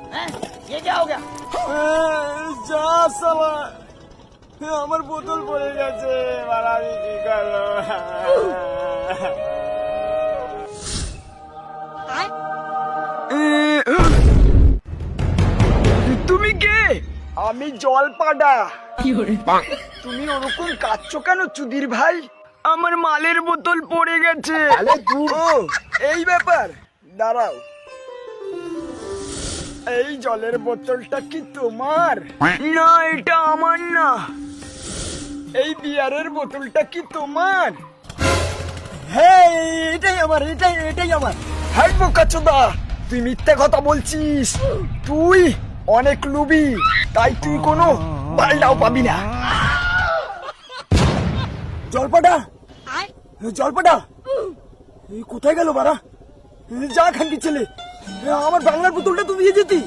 ये क्या हो गया? যা সালা, আমার বোতল পড়ে গেছে, মারা আমি কি করবো? তুমি কে? আমি জলপাডা। তুমি ওরকম কাঁদছো কেন চুদির ভাই? আমার মালের বোতল পড়ে গেছে। ও এই ব্যাপার, দাঁড়াও। এই জলের বোতলটা কি তোমার? না, এটা আমার না। এই বিয়ারের বোতলটা কি তোমার? হ্যাঁ, এটাই আমার, এটাই আমার। হ্যাঁ বোকাচোদা, তুই মিথ্যে কথা বলছিস। তুই অনেক লুবি, তাই তুই কোনো বালটাও পাবি না। জলপাটা, জলপাটা, কোথায় গেল বাড়া? যা খানকি ছেলে, আমার বাংলার বোতলটা তো দিয়ে যেতি।